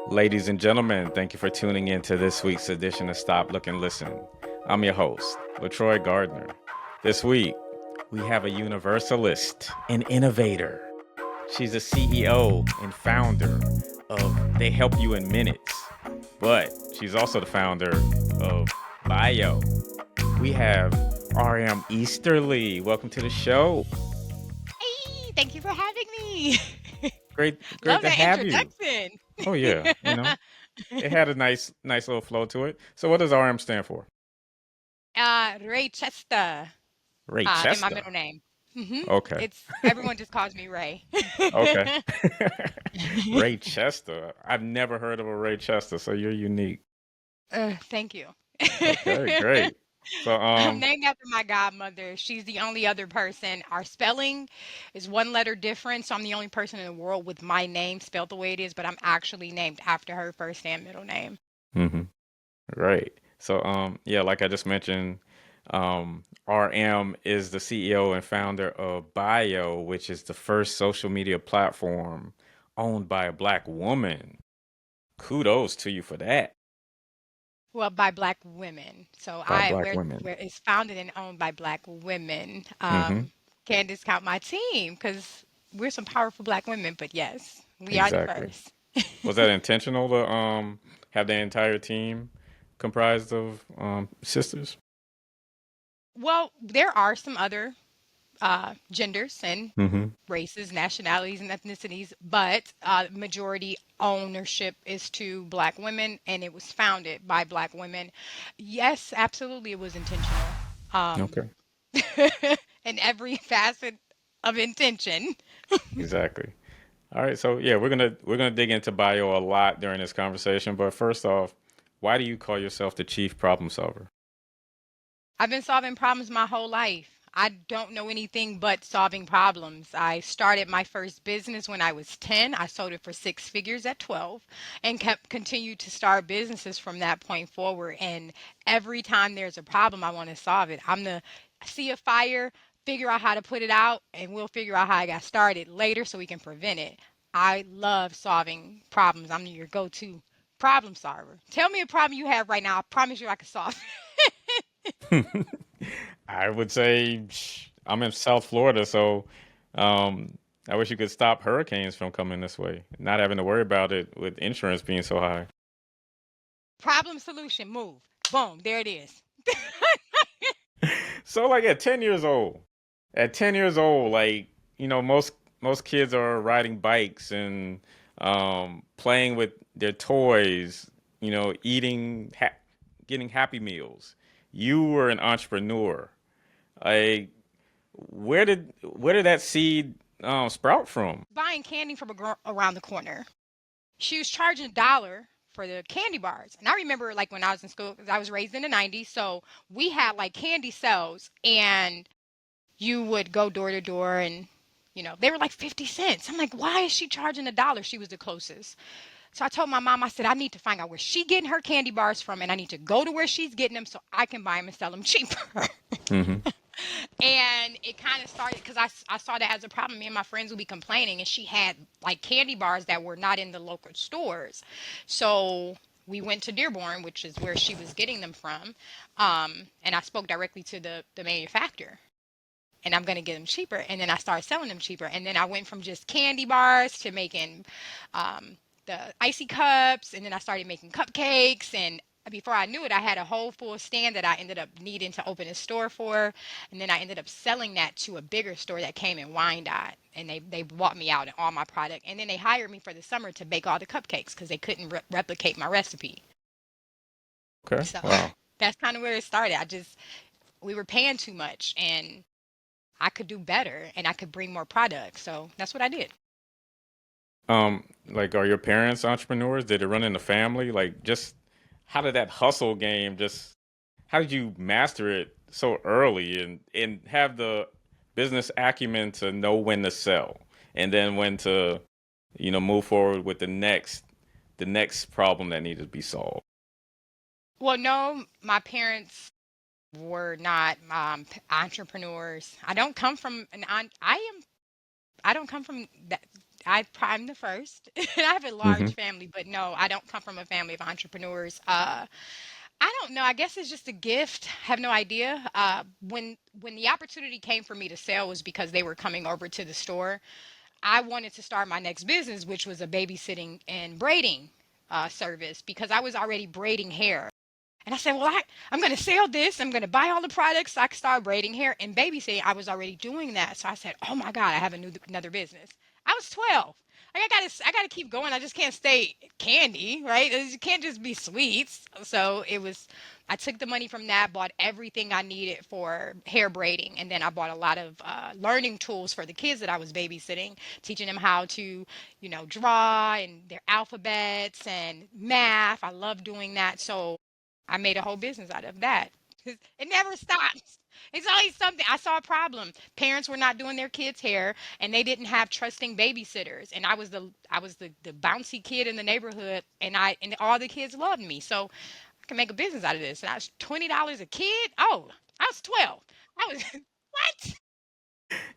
Ladies and gentlemen, thank you for tuning in to this week's edition of Stop, Look, and Listen. I'm your host, LaTroy Gardner. This week, we have a universalist, an innovator. She's a CEO and founder of They Help You in Minutes, but she's also the founder of Byio. We have RM Easterly. Welcome to the show. Hey, thank you for having me. Great Love to that have you. introduction. Oh yeah, it had a nice little flow to it. So what does RM stand for? Ray Chester, Ray in my Chester. middle name. Okay. It's everyone just calls me Ray. Okay. Ray Chester. I've never heard of a Ray Chester, so you're unique. Thank you. Okay, great. So I'm named after my godmother. She's the only other person. Our spelling is one letter different, so I'm the only person in the world with my name spelled the way it is, but I'm actually named after her first and middle name. hmm Right. So yeah, like I just mentioned, RM is the CEO and founder of Byio, which is the first social media platform owned by a black woman. Kudos to you for that. Well, by black women. So By I black where women. it's founded and owned by black women. hmm Can't discount my team because we're some powerful black women. But yes, we are the Exactly. first. Was that intentional to have the entire team comprised of sisters? Well, there are some other genders and hmm races, nationalities, and ethnicities, but majority ownership is to black women, and it was founded by black women. Yes, absolutely, it was intentional. Um, Okay. in every facet of intention. Exactly. All right. So yeah, we're gonna dig into bio a lot during this conversation. But first off, why do you call yourself the chief problem solver? I've been solving problems my whole life. I don't know anything but solving problems. I started my first business when I was 10. I sold it for six figures at 12 and kept continued to start businesses from that point forward. And every time there's a problem, I want to solve it. I'm the see a fire, figure out how to put it out, and we'll figure out how I got started later so we can prevent it. I love solving problems. I'm your go-to problem solver. Tell me a problem you have right now. I promise you I can solve it. I would say I'm in South Florida, so I wish you could stop hurricanes from coming this way, not having to worry about it with insurance being so high. Problem solution, move. Boom, there it is. So like at 10 years old, like, most kids are riding bikes and playing with their toys, getting happy meals. You were an entrepreneur. Like where did that seed sprout from? Buying candy from a girl around the corner. She was charging $1 for the candy bars. And I remember like when I was in school, because I was raised in the 90s. So we had like candy sales and you would go door to door and they were like 50 cents. I'm like, why is she charging $1? She was the closest. So I told my mom, I said, I need to find out where she getting her candy bars from and I need to go to where she's getting them so I can buy them and sell them cheaper. hmm And it kind of started because I saw that as a problem. Me and my friends would be complaining, and she had like candy bars that were not in the local stores. So we went to Dearborn, which is where she was getting them from. And I spoke directly to the manufacturer. And I'm going to get them cheaper. And then I started selling them cheaper. And then I went from just candy bars to making the icy cups. And then I started making cupcakes. And before I knew it, I had a whole full stand that I ended up needing to open a store for. And then I ended up selling that to a bigger store that came in Wyandotte. And they bought me out and all my product. And then they hired me for the summer to bake all the cupcakes because they couldn't replicate my recipe. Okay. So Wow. that's kind of where it started. We were paying too much. And I could do better and I could bring more products. So that's what I did. Like, are your parents entrepreneurs? Did it run in the family? Like, just how did that hustle game just how did you master it so early and have the business acumen to know when to sell and then when to, move forward with the next problem that needed to be solved? Well, no, my parents were not entrepreneurs. I don't come from I don't come from that. I'm the first. I have a Hmm. large family, but no, I don't come from a family of entrepreneurs. I don't know. I guess it's just a gift. Have no idea. When the opportunity came for me to sell was because they were coming over to the store. I wanted to start my next business, which was a babysitting and braiding service because I was already braiding hair. And I said, well, I'm going to sell this. I'm going to buy all the products so I can start braiding hair and babysitting. I was already doing that. So I said, oh my God, I have another business. I was 12. Like I gotta keep going. I just can't stay candy, right? It can't just be sweets. So I took the money from that, bought everything I needed for hair braiding. And then I bought a lot of learning tools for the kids that I was babysitting, teaching them how to, draw and their alphabets and math. I love doing that. So I made a whole business out of that. It never stops. It's always something. I saw a problem. Parents were not doing their kids' hair, and they didn't have trusting babysitters. And I was the bouncy kid in the neighborhood, and all the kids loved me. So I can make a business out of this. And I was $20 a kid. Oh, I was 12. I was what?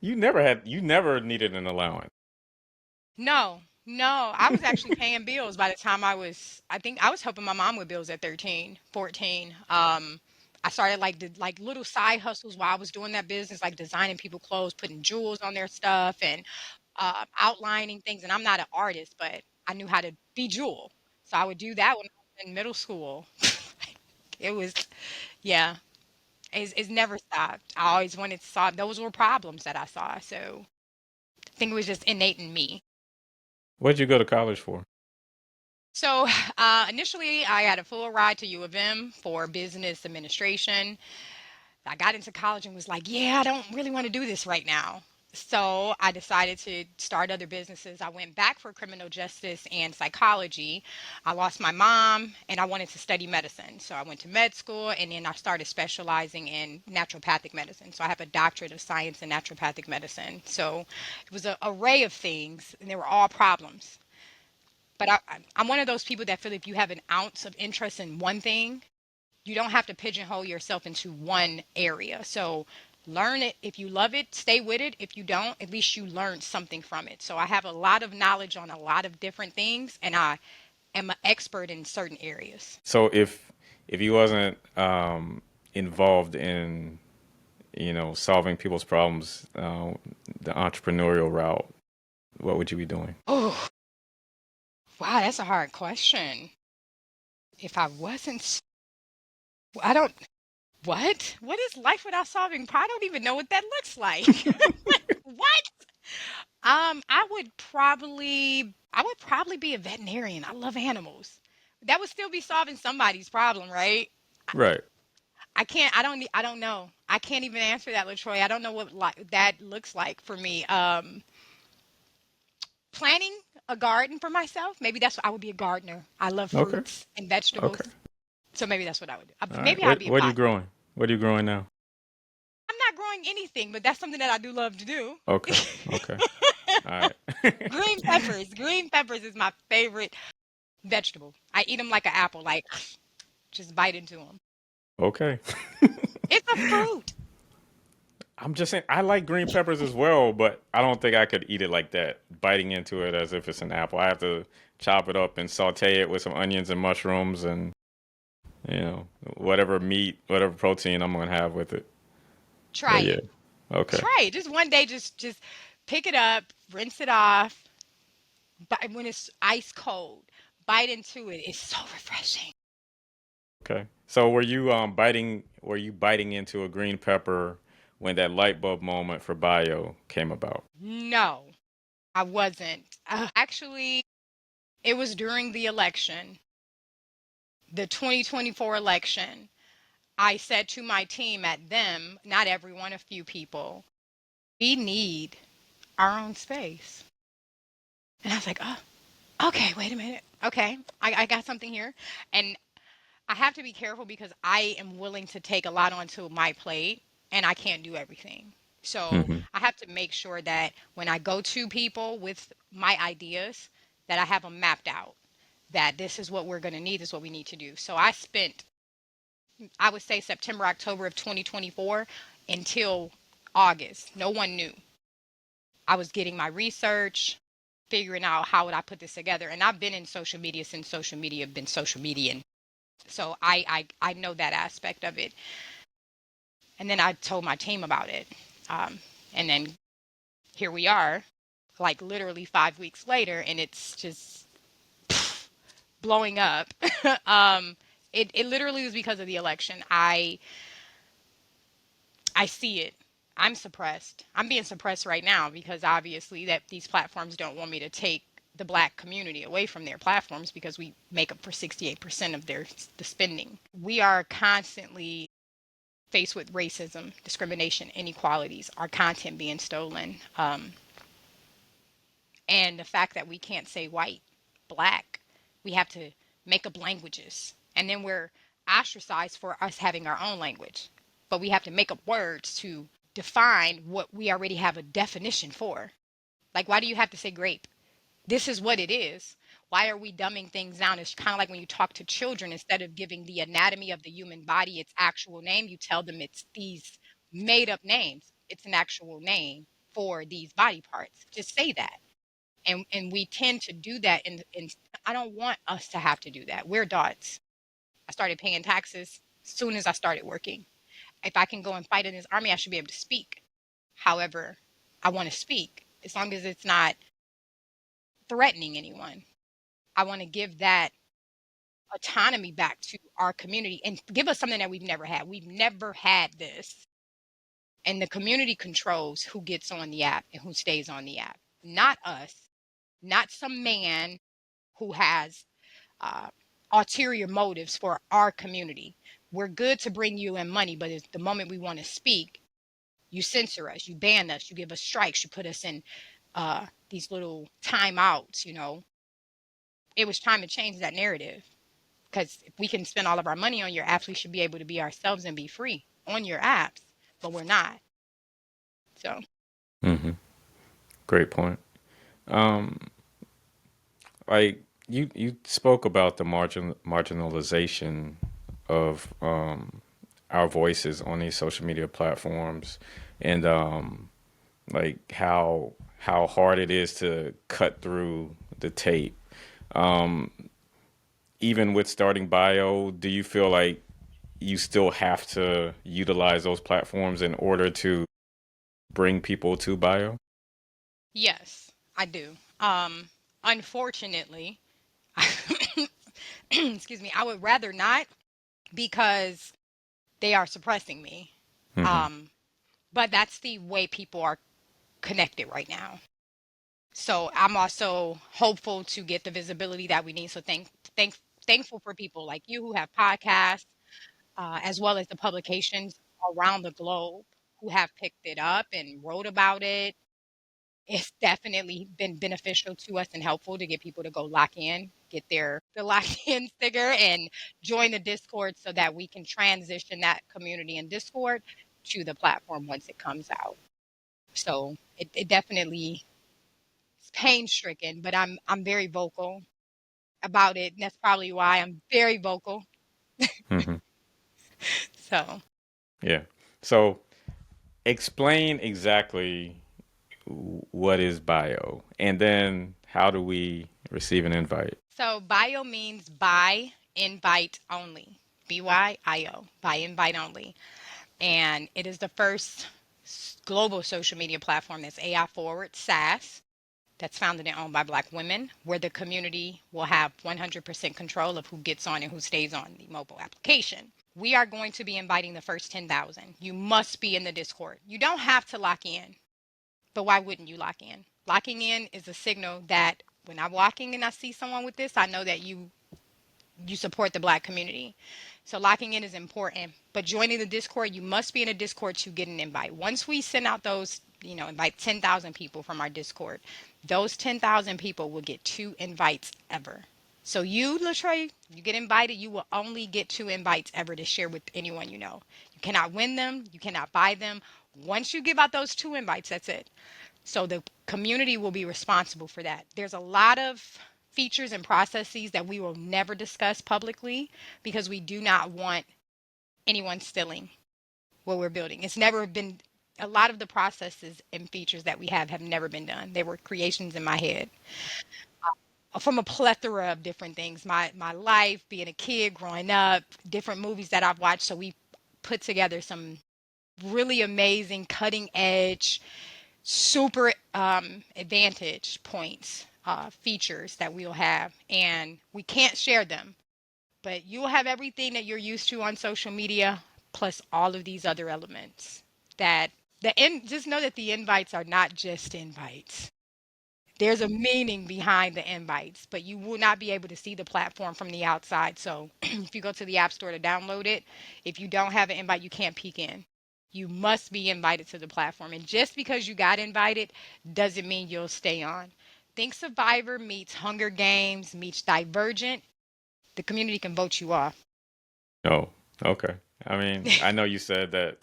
You never needed an allowance. No, no. I was actually paying bills by the time I think I was helping my mom with bills at 13, 14. I started like little side hustles while I was doing that business, like designing people clothes, putting jewels on their stuff and outlining things. And I'm not an artist, but I knew how to bejewel. So I would do that when I was in middle school. It was, yeah, it's never stopped. I always wanted to solve, those were problems that I saw. So I think it was just innate in me. What'd you go to college for? So initially, I had a full ride to U of M for business administration. I got into college and was like, yeah, I don't really want to do this right now. So I decided to start other businesses. I went back for criminal justice and psychology. I lost my mom and I wanted to study medicine. So I went to med school and then I started specializing in naturopathic medicine. So I have a doctorate of science in naturopathic medicine. So it was an array of things and they were all problems. But I'm one of those people that feel if you have an ounce of interest in one thing, you don't have to pigeonhole yourself into one area. So learn it. If you love it, stay with it. If you don't, at least you learned something from it. So I have a lot of knowledge on a lot of different things, and I am an expert in certain areas. So if you wasn't involved in solving people's problems, the entrepreneurial route, what would you be doing? Oh, wow, that's a hard question. If I wasn't, I don't, what? What is life without solving? I don't even know what that looks like. What? I would probably be a veterinarian. I love animals. That would still be solving somebody's problem, right? I, Right. I can't. I don't know. I can't even answer that, Latroy. I don't know what that looks like for me. Planting a garden for myself. Maybe that's what I would be a gardener. I love Okay. fruits and vegetables, Okay. so maybe that's what I would do. All right. Maybe I'd be a What are you botanist. growing? What are you growing now? I'm not growing anything, but that's something that I do love to do. Okay. Okay. All right. Green peppers. Green peppers is my favorite vegetable. I eat them like an apple, like just bite into them. Okay. It's a fruit. I'm just saying I like green peppers as well, but I don't think I could eat it like that, biting into it as if it's an apple. I have to chop it up and saute it with some onions and mushrooms and whatever meat, whatever protein I'm gonna have with it. Try But yeah. it. Okay. Try it. Just one day, just pick it up, rinse it off. But when it's ice cold, bite into it. It's so refreshing. Okay. So were you biting into a green pepper when that light bulb moment for Bio came about? No, I wasn't. Actually, it was during the election, the 2024 election. I said to my team at them, not everyone, a few people, we need our own space. And I was like, oh, okay, wait a minute. Okay, I got something here. And I have to be careful because I am willing to take a lot onto my plate and I can't do everything. So Hmm. I have to make sure that when I go to people with my ideas, that I have them mapped out, that this is what we're going to need, this is what we need to do. So I spent, I would say September, October of 2024 until August. No one knew. I was getting my research. figuring out how would I put this together. And I've been in social media since social media been social media. So I know that aspect of it. And then I told my team about it. And then here we are, like literally 5 weeks later, and it's just blowing up. It literally was because of the election. I see it. I'm suppressed. I'm being suppressed right now because obviously that these platforms don't want me to take the black community away from their platforms because we make up for 68% of the spending. We are constantly faced with racism, discrimination, inequalities, our content being stolen, and the fact that we can't say white, black, we have to make up languages, and then we're ostracized for us having our own language, but we have to make up words to define what we already have a definition for. Like, why do you have to say grape? This is what it is. Why are we dumbing things down? It's kind of like when you talk to children, instead of giving the anatomy of the human body its actual name, you tell them it's these made up names. It's an actual name for these body parts. Just say that. And we tend to do that. And I don't want us to have to do that. We're adults. I started paying taxes as soon as I started working. If I can go and fight in this army, I should be able to speak. However, I want to speak as long as it's not threatening anyone. I want to give that autonomy back to our community and give us something that we've never had. We've never had this. And the community controls who gets on the app and who stays on the app, not us, not some man who has uh, ulterior motives for our community. We're good to bring you in money, but it's the moment we want to speak, you censor us, you ban us, you give us strikes, you put us in these little timeouts. It was time to change that narrative, because if we can spend all of our money on your apps, we should be able to be ourselves and be free on your apps, but we're not. So Mm-hmm. Great point. Um, like you spoke about the marginalization of our voices on these social media platforms, and like how hard it is to cut through the tape. Um, Even with starting Bio, do you feel like you still have to utilize those platforms in order to bring people to Bio? yes, I do. Unfortunately, excuse me, I would rather not, because they are suppressing me. Mm-hmm. Um, but that's the way people are connected right now. So I'm also hopeful to get the visibility that we need. So thankful for people like you who have podcasts, as well as the publications around the globe who have picked it up and wrote about it. It's definitely been beneficial to us and helpful to get people to go lock in, get the lock in sticker and join the Discord so that we can transition that community in Discord to the platform once it comes out. So it definitely is pain stricken, but I'm very vocal about it. And that's probably why I'm very vocal. Mm-hmm. So Yeah. So explain exactly what is Bio, and then how do we receive an invite? Bio means by invite only. BYIO, by invite only. And it is the first global social media platform that's AI forward, SaaS, that's founded and owned by Black women, where the community will have 100% control of who gets on and who stays on the mobile application. We are going to be inviting the first 10,000. You must be in the Discord. You don't have to lock in, but why wouldn't you lock in? Locking in is a signal that when I'm walking and I see someone with this, I know that you support the Black community. So locking in is important. But joining the Discord, you must be in a Discord to get an invite. Once we send out those, invite 10,000 people from our Discord, those 10,000 people will get 2 invites ever. So you, Latrey, you get invited, you will only get 2 invites ever to share with anyone you know. You cannot win them, you cannot buy them. Once you give out those 2 invites, that's it. So the community will be responsible for that. There's a lot of features and processes that we will never discuss publicly because we do not want anyone stealing what we're building. It's never been A lot of the processes and features that we have never been done. They were creations in my head from a plethora of different things. My life, being a kid, growing up, different movies that I've watched. So we put together some really amazing, cutting edge, super advantage points, features that we'll have, and we can't share them. But you'll have everything that you're used to on social media, plus all of these other elements. That just know that the invites are not just invites. There's a meaning behind the invites, but you will not be able to see the platform from the outside. So if you go to the App Store to download it, if you don't have an invite, you can't peek in. You must be invited to the platform. And just because you got invited doesn't mean you'll stay on. Think Survivor meets Hunger Games meets Divergent. The community can vote you off. Oh, okay. I mean, I know you said that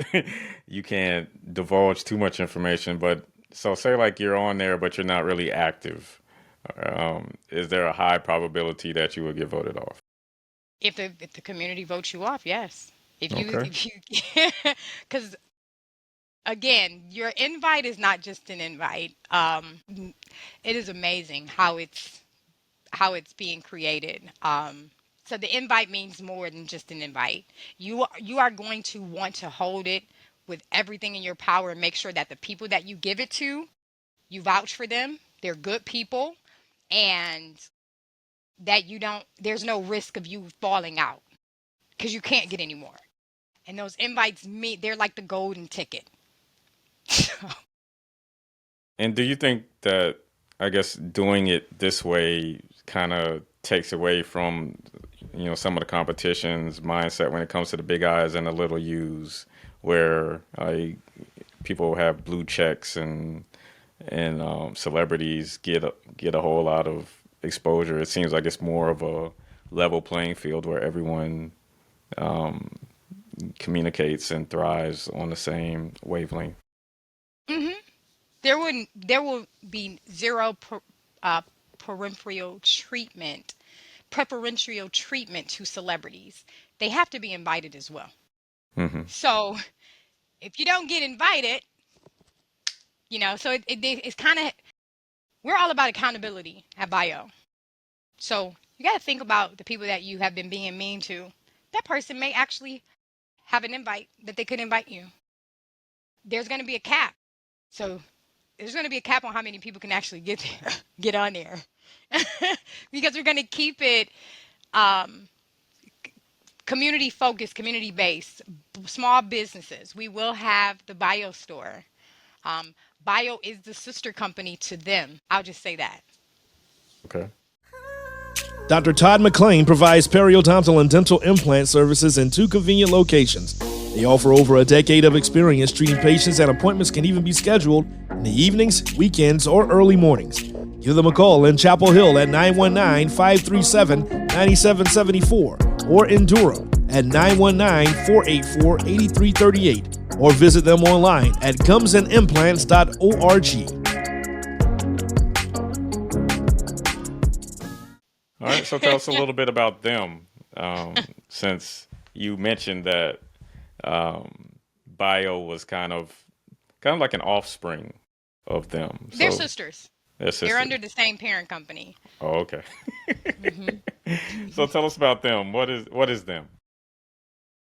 you can't divulge too much information, but so say like you're on there, but you're not really active. Is there a high probability that you would get voted off? If the community votes you off, yes. Okay. If you because again, your invite is not just an invite. It is amazing how it's being created. So the invite means more than just an invite. You are going to want to hold it with everything in your power and make sure that the people that you give it to, you vouch for them. They're good people, and that you don't. There's no risk of you falling out because you can't get any more. And those invites meet. They're like the golden ticket. And do you think that, I guess, doing it this way kind of takes away from, some of the competition's mindset when it comes to the big eyes and the little U's, where people have blue checks and celebrities get a whole lot of exposure. It seems like it's more of a level playing field where everyone communicates and thrives on the same wavelength. hmm There will be zero uh, peripheral treatment preferential treatment to celebrities. They have to be invited as well. Hmm. So if you don't get invited, so it's kind of, we're all about accountability at Bio. So you got to think about the people that you have been being mean to. That person may actually have an invite that they could invite you. There's going to be a cap. So there's going to be a cap on how many people can actually get there, get on there, because we're going to keep it um, community focused, community based, small businesses. We will have the Bio store. Bio is the sister company to them. I'll just say that. Okay. Dr. Todd McLean provides periodontal and dental implant services in 2 convenient locations. They offer over a decade of experience treating patients, and appointments can even be scheduled in the evenings, weekends, or early mornings. Give them a call in Chapel Hill at 919-537-9774 or in Durham at 919-484-8338, or visit them online at gumsandimplants.org. All right. So tell us a little bit about them, since you mentioned that Bio was kind of like an offspring of them. They're So sisters. they're They're sisters. under the same parent company. Oh, okay. hmm So tell us about them. What is them?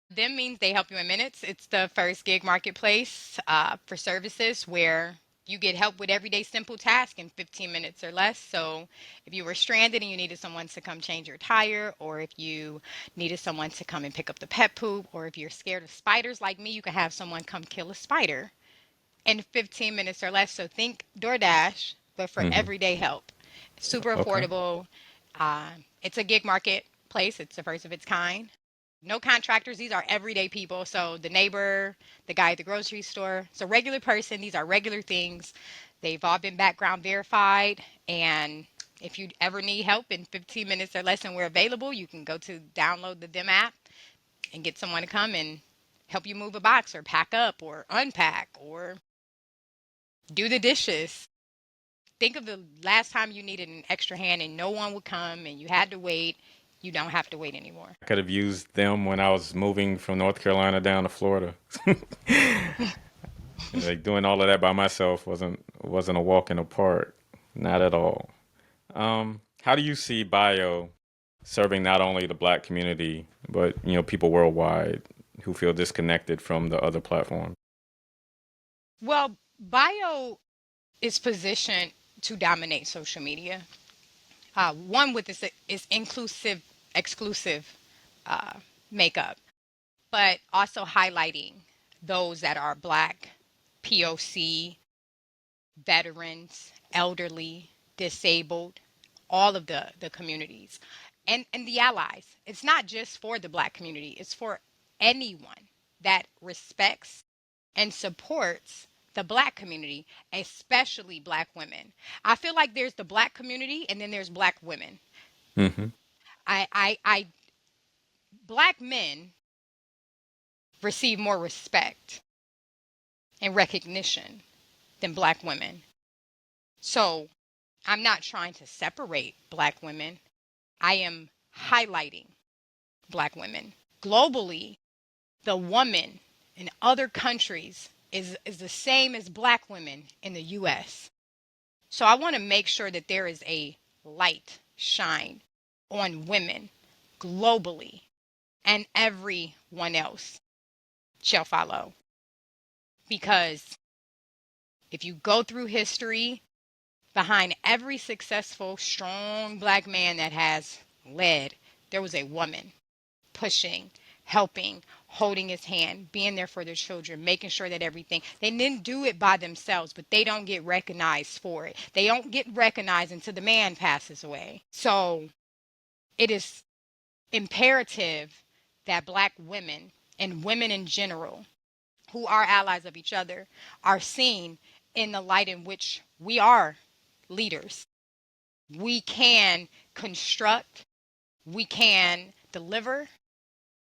Them means they help you in minutes. It's the first gig marketplace for services where you get help with everyday simple tasks in 15 minutes or less. So if you were stranded and you needed someone to come change your tire, or if you needed someone to come and pick up the pet poop, or if you're scared of spiders like me, you can have someone come kill a spider in 15 minutes or less. So think DoorDash, but for Hmm. everyday help. Super Okay. affordable. It's a gig marketplace. It's the first of its kind. No contractors. These are everyday people. So the neighbor, the guy at the grocery store. So regular person. These are regular things. They've all been background verified. And if you ever need help in 15 minutes or less and we're available, you can go to download the Them app and get someone to come and help you move a box or pack up or unpack or do the dishes. Think of the last time you needed an extra hand and no one would come and you had to wait. You don't have to wait anymore. I could have used them when I was moving from North Carolina down to Florida. Like doing all of that by myself wasn't a walk in the park, not at all. How do you see Bio serving not only the Black community but people worldwide who feel disconnected from the other platforms? Well, Bio is positioned to dominate social media. One with this is inclusive, exclusive uh, makeup, but also highlighting those that are Black, POC, veterans, elderly, disabled, all of the communities and the allies. It's not just for the Black community, it's for anyone that respects and supports the Black community, especially Black women. I feel like there's the Black community and then there's Black women. Hmm. I Black men receive more respect and recognition than Black women. So I'm not trying to separate Black women. I am highlighting Black women. Globally, the woman in other countries is the same as Black women in the US. So I want to make sure that there is a light shine on women globally, and everyone else shall follow. Because if you go through history, behind every successful, strong Black man that has led, there was a woman pushing, helping, holding his hand, being there for their children, making sure that everything, they didn't do it by themselves, but they don't get recognized for it. They don't get recognized until the man passes away. So it is imperative that Black women and women in general who are allies of each other are seen in the light in which we are leaders. We can construct, we can deliver,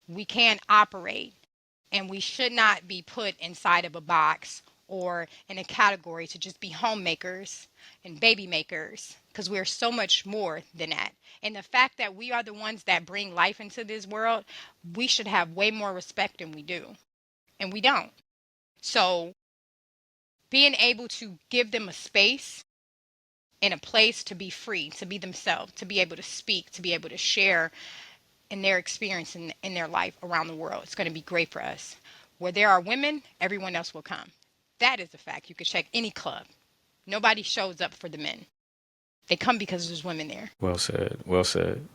we can operate, and we should not be put inside of a box or in a category to just be homemakers and baby makers, because we're so much more than that. And the fact that we are the ones that bring life into this world, we should have way more respect than we do. And we don't. So being able to give them a space and a place to be free, to be themselves, to be able to speak, to be able to share in their experience in their life around the world, it's going to be great for us. Where there are women, everyone else will come. That is a fact. You could check any club. Nobody shows up for the men. They come because there's women there. Well said. Well said.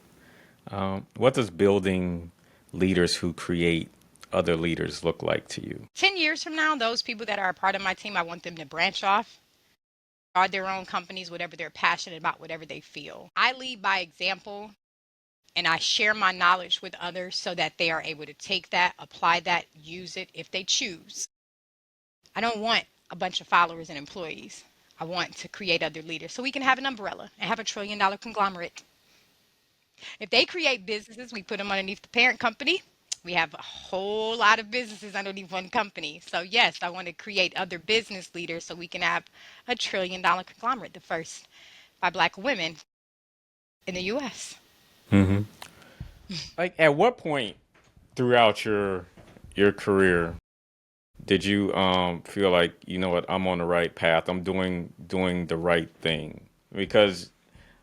What does building leaders who create other leaders look like to you? 10 years from now, those people that are a part of my team, I want them to branch off, start their own companies, whatever they're passionate about, whatever they feel. I lead by example and I share my knowledge with others so that they are able to take that, apply that, use it if they choose. I don't want a bunch of followers and employees. I want to create other leaders so we can have an umbrella and have $1 trillion conglomerate. If they create businesses, we put them underneath the parent company. We have a whole lot of businesses underneath one company. So yes, I want to create other business leaders so we can have $1 trillion conglomerate, the first by Black women in the US. Hmm. Like, at what point throughout your career did you feel like, you know what, I'm on the right path, I'm doing the right thing? Because,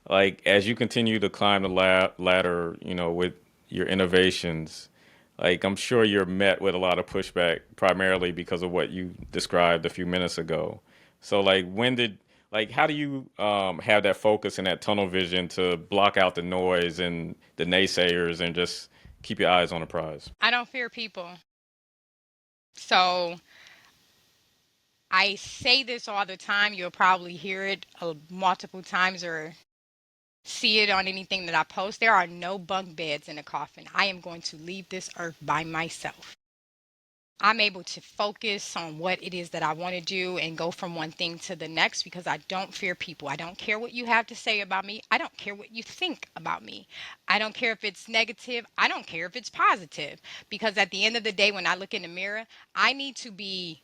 like, as you continue to climb the ladder, with your innovations, like, I'm sure you're met with a lot of pushback, primarily because of what you described a few minutes ago. So, like, how do you have that focus and that tunnel vision to block out the noise and the naysayers and just keep your eyes on the prize? I don't fear people. So I say this all the time. You'll probably hear it multiple times or see it on anything that I post. There are no bunk beds in a coffin. I am going to leave this earth by myself. I'm able to focus on what it is that I want to do and go from one thing to the next because I don't fear people. I don't care what you have to say about me. I don't care what you think about me. I don't care if it's negative. I don't care if it's positive. Because at the end of the day, when I look in the mirror, I need to be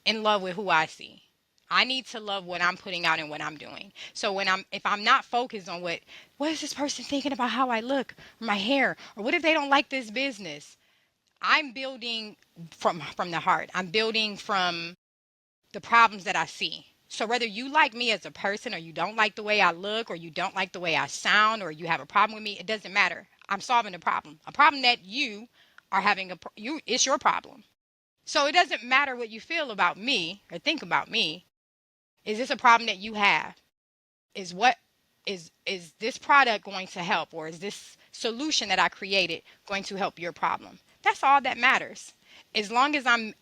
in love with who I see. I need to love what I'm putting out and what I'm doing. So if I'm not focused on what is this person thinking about how I look or my hair, or what if they don't like this business? I'm building from the heart. I'm building from the problems that I see. So whether you like me as a person, or you don't like the way I look, or you don't like the way I sound, or you have a problem with me, it doesn't matter. I'm solving a problem that you are having. It's your problem. So it doesn't matter what you feel about me or think about me. Is this a problem that you have? Is what is this product going to help, or is this solution that I created going to help your problem? That's all that matters. As long as I'm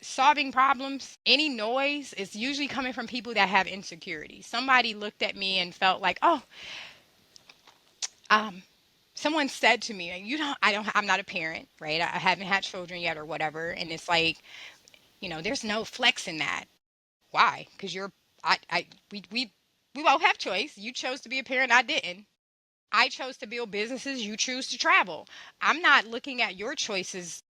solving problems. Any noise is usually coming from people that have insecurity. Somebody looked at me and felt like, oh, um, someone said to me, I'm not a parent, right? I haven't had children yet or whatever. And it's like, there's no flex in that. Why? Because we both have choice. You chose to be a parent. I didn't. I chose to build businesses. You choose to travel. I'm not looking at your choices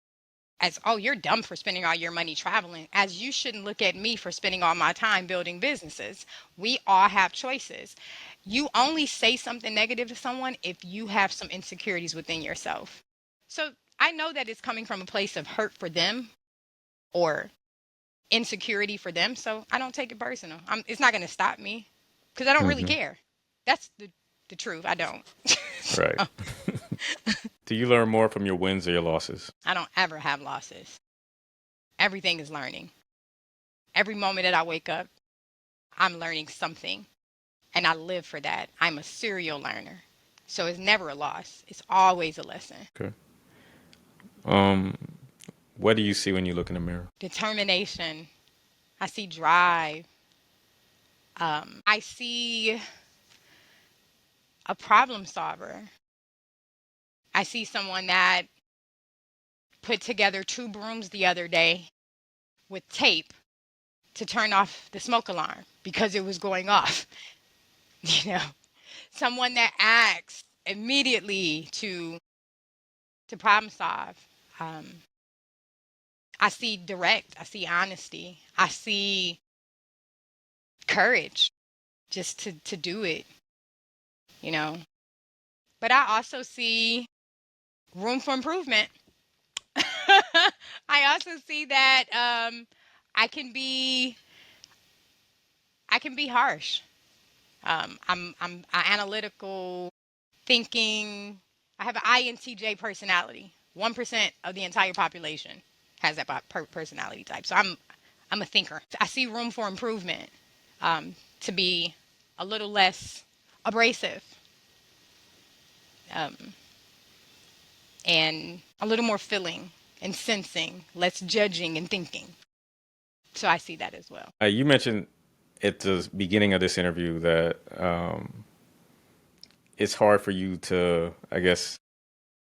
as, oh, you're dumb for spending all your money traveling, as you shouldn't look at me for spending all my time building businesses. We all have choices. You only say something negative to someone if you have some insecurities within yourself. So I know that it's coming from a place of hurt for them or insecurity for them. So I don't take it personal. It's not going to stop me because I don't really care. That's the truth. I don't. Right. Do you learn more from your wins or your losses? I don't ever have losses. Everything is learning. Every moment that I wake up, I'm learning something, and I live for that. I'm a serial learner. So it's never a loss. It's always a lesson. Okay. What do you see when you look in the mirror? Determination. I see drive. I see a problem solver. I see someone that put together 2 brooms the other day with tape to turn off the smoke alarm because it was going off. Someone that acts immediately to problem solve. I see direct. I see honesty. I see courage just to do it. But I also see room for improvement. I also see that I can be harsh. I'm analytical thinking. I have an INTJ personality. 1% of the entire population has that personality type. So I'm a thinker. I see room for improvement, to be a little less abrasive, and a little more feeling and sensing, less judging and thinking. So I see that as well. You mentioned at the beginning of this interview that it's hard for you to, I guess,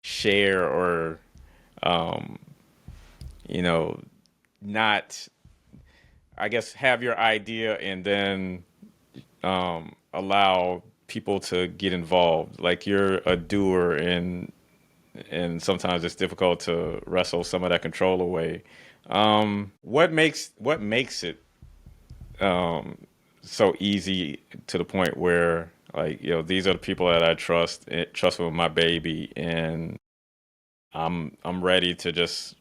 share or, not, I guess, have your idea and then allow people to get involved. Like you're a doer, and sometimes it's difficult to wrestle some of that control away. What makes it so easy to the point where, like, these are the people that I trust with my baby, and I'm ready to just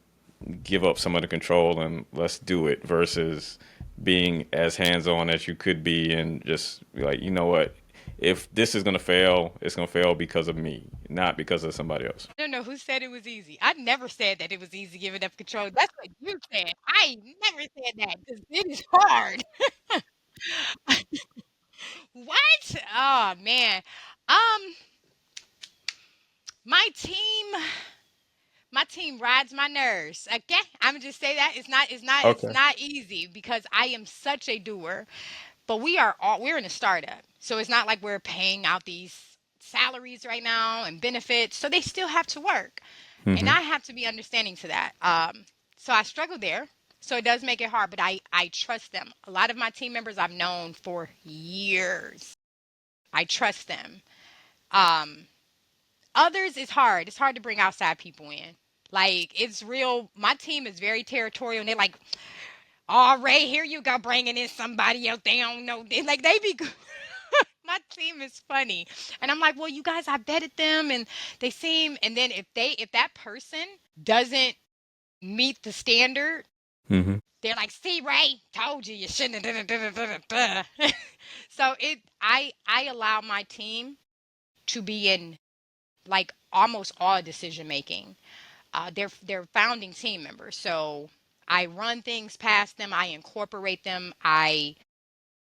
give up some of the control and let's do it, versus being as hands-on as you could be and just be like, you know what, if this is going to fail, it's going to fail because of me, not because of somebody else. I don't know who said it was easy. I never said that it was easy giving up control. That's what you said. I never said that because it is hard. What? Oh man. Um, my team, rides my nerves. Okay, I'm gonna just say that it's Okay. not easy because I am such a doer. But we're in a startup, so it's not like we're paying out these salaries right now and benefits. So they still have to work, and I have to be understanding to that. So I struggle there. So it does make it hard, but I trust them. A lot of my team members I've known for years. I trust them. Um, Others is hard. It's hard to bring outside people in. Like, it's real. My team is very territorial, and they're like, "All right, here you go, bringing in somebody else. They don't know." Like, they be. My team is funny, and I'm like, "Well, you guys, I vetted them, and they seem." And then if that person doesn't meet the standard, Mm-hmm. They're like, "See, Ray, told you shouldn't have." Da, da, da, da, da." So I allow my team to be in like almost all decision making. They're founding team members, so I run things past them. I incorporate them. I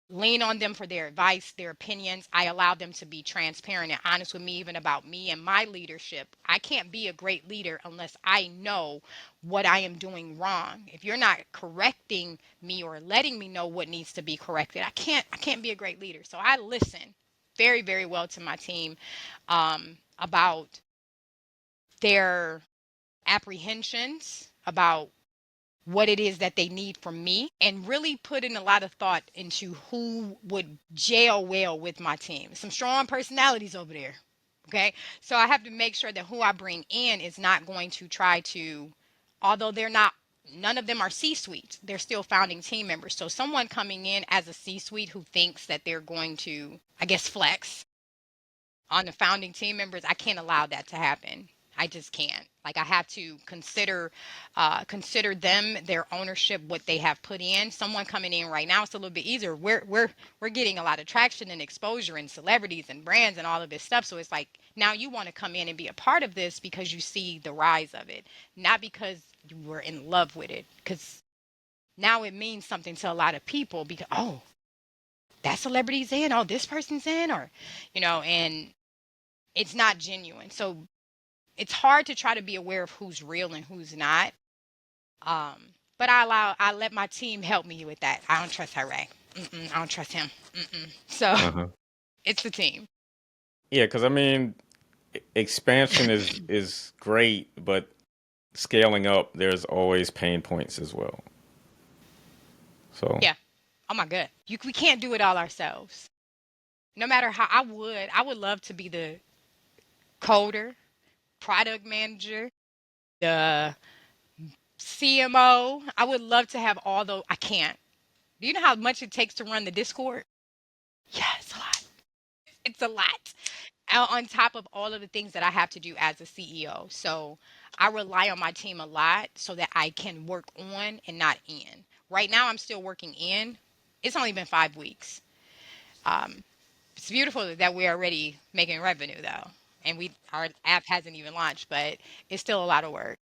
lean on them for their advice, their opinions. I allow them to be transparent and honest with me, even about me and my leadership. I can't be a great leader unless I know what I am doing wrong. If you're not correcting me or letting me know what needs to be corrected, I can't be a great leader. So I listen very, very well to my team about their apprehensions, about what it is that they need from me, and really put in a lot of thought into who would gel well with my team. Some strong personalities over there. Okay. So I have to make sure that who I bring in is not going to try to, although they're not, none of them are C suite, they're still founding team members. So someone coming in as a C suite who thinks that they're going to, I guess, flex on the founding team members, I can't allow that to happen. I just can't. Like I have to consider them, their ownership, what they have put in. Someone coming in right now, it's a little bit easier. We're getting a lot of traction and exposure and celebrities and brands and all of this stuff. So it's like now you want to come in and be a part of this because you see the rise of it, not because you were in love with it. Because now it means something to a lot of people because that celebrity's in, this person's in, or and it's not genuine. So it's hard to try to be aware of who's real and who's not. Um, but I let my team help me with that. I don't trust Ray. I don't trust him. So Uh-huh. it's the team. Yeah, because I mean, expansion is great, but scaling up, there's always pain points as well. So, Yeah. Oh my God. We can't do it all ourselves. No matter how I would love to be the coder, product manager, the CMO. I would love to have all those. I can't. Do you know how much it takes to run the Discord? Yeah, it's a lot. It's a lot. On top of all of the things that I have to do as a CEO. So I rely on my team a lot so that I can work on and not in. Right now, I'm still working in. It's only been 5 weeks. Um, it's beautiful that we're already making revenue though, and our app hasn't even launched, but it's still a lot of work.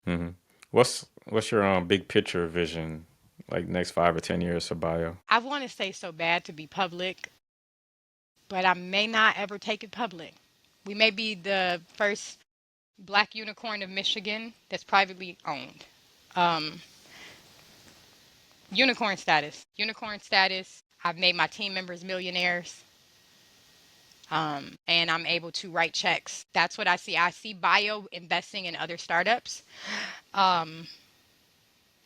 hmm what's your big picture vision, like next 5 or 10 years for Bio? I want to say so bad to be public, but I may not ever take it public. We may be the first black unicorn of Michigan that's privately owned. Um, unicorn status. Unicorn status. I've made my team members millionaires. And I'm able to write checks. That's what I see. I see Bio investing in other startups, um,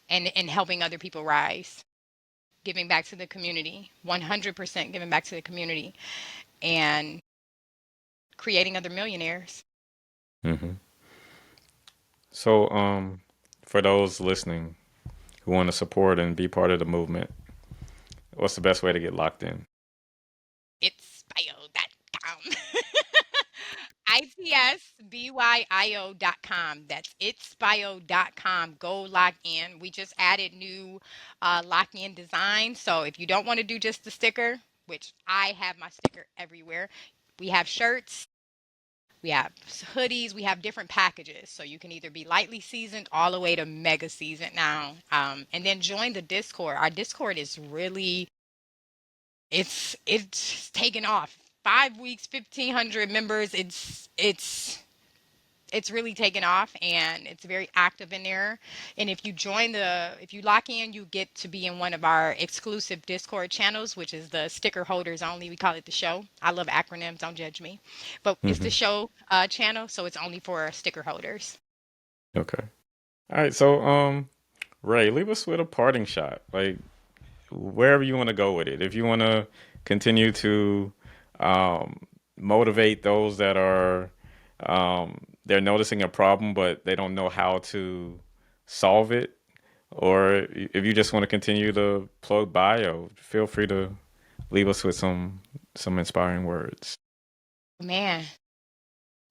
and helping other people rise, giving back to the community, 100% giving back to the community, and creating other millionaires. hmm So, for those listening who want to support and be part of the movement, what's the best way to get locked in? It's bio.com. itsbyo.com. That's itsbio.com. Go lock in. We just added new lock in design. So if you don't want to do just the sticker, which I have my sticker everywhere, we have shirts, we have hoodies, we have different packages. So you can either be lightly seasoned all the way to mega seasoned now. And then join the Discord. Our Discord is really, it's taken off. 5 weeks, 1,500 members. It's really taken off, and it's very active in there. And if you lock in, you get to be in one of our exclusive Discord channels, which is the sticker holders only. We call it the show. I love acronyms. Don't judge me, but it's the hmm show channel, so it's only for sticker holders. Okay. All right. So, Ray, leave us with a parting shot. Like wherever you want to go with it. If you want to continue to motivate those that are they're noticing a problem but they don't know how to solve it, or if you just want to continue to plug Bio, feel free to leave us with some inspiring words. Man,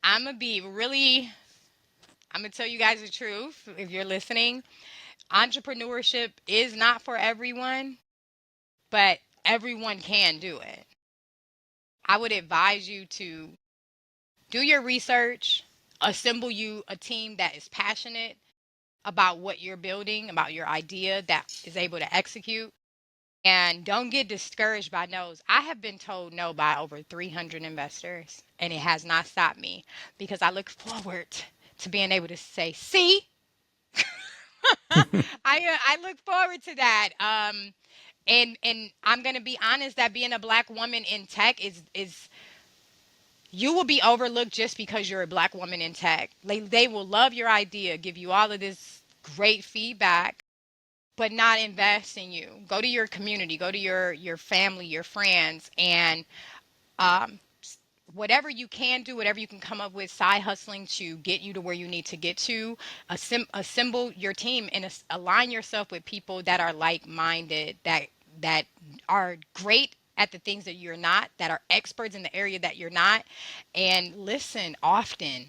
I'm gonna be really. I'm gonna tell you guys the truth if you're listening. Entrepreneurship is not for everyone, but everyone can do it. I would advise you to do your research, assemble you a team that is passionate about what you're building, about your idea, that is able to execute. And don't get discouraged by no's. I have been told no by over 300 investors, and it has not stopped me because I look forward to being able to say, see, I look forward to that. And I'm gonna be honest that being a black woman in tech is you will be overlooked just because you're a black woman in tech. They will love your idea, give you all of this great feedback, but not invest in you. Go to your community, go to your family, your friends, and um, whatever you can do, whatever you can come up with, side hustling to get you to where you need to get to. Assemble your team and align yourself with people that are like-minded, that are great at the things that you're not, that are experts in the area that you're not, and listen often.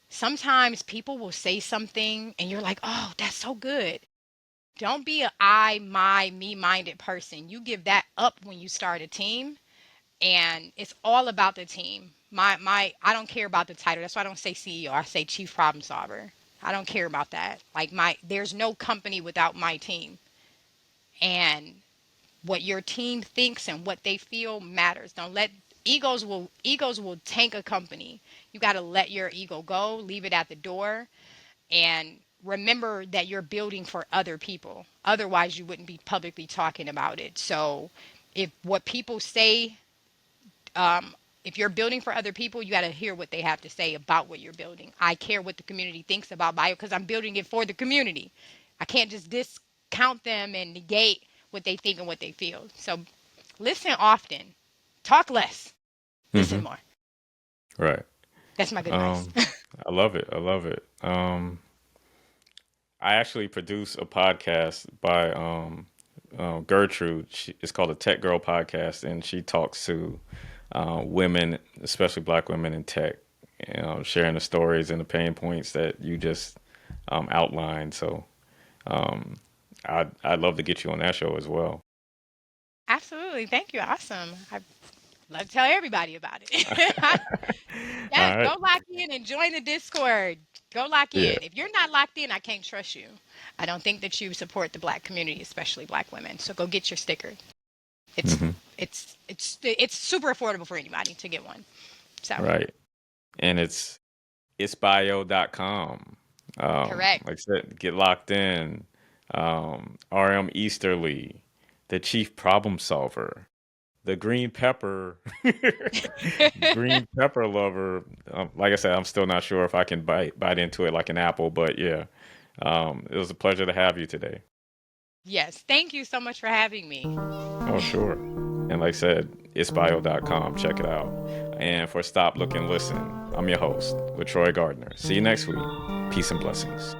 Sometimes people will say something and you're like, oh, that's so good. Don't be a I, my, me-minded person. You give that up when you start a team, and it's all about the team. I don't care about the title. That's why I don't say CEO. I say chief problem solver. I don't care about that. Like there's no company without my team. And what your team thinks and what they feel matters. Don't let egos will tank a company. You got to let your ego go, leave it at the door, and remember that you're building for other people. Otherwise, you wouldn't be publicly talking about it. So, if what people say, if you're building for other people, you got to hear what they have to say about what you're building. I care what the community thinks about Byio because I'm building it for the community. I can't just discount them and negate what they think and what they feel. So listen often, talk less, listen more. Right. That's my good advice. I love it. I love it. I actually produce a podcast by Gertrude. It's called the Tech Girl Podcast, and she talks to women, especially Black women in tech, sharing the stories and the pain points that you just outlined. So I'd love to get you on that show as well. Absolutely. Thank you. Awesome. I love to tell everybody about it. All Yes, right. go lock in and join the Discord. Go lock Yeah. in. If you're not locked in, I can't trust you. I don't think that you support the Black community, especially Black women. So go get your sticker. It's hmm it's super affordable for anybody to get one. So Right. And it's bio.com. correct. Like I said, get locked in. RM Easterly, the chief problem solver, the green pepper, green pepper lover. Like I said, I'm still not sure if I can bite into it like an apple, but yeah, it was a pleasure to have you today. Yes. Thank you so much for having me. Oh, sure. And like I said, it's bio.com. Check it out. And for Stop, Look, and Listen, I'm your host, LaTroy Gardner. See you next week. Peace and blessings.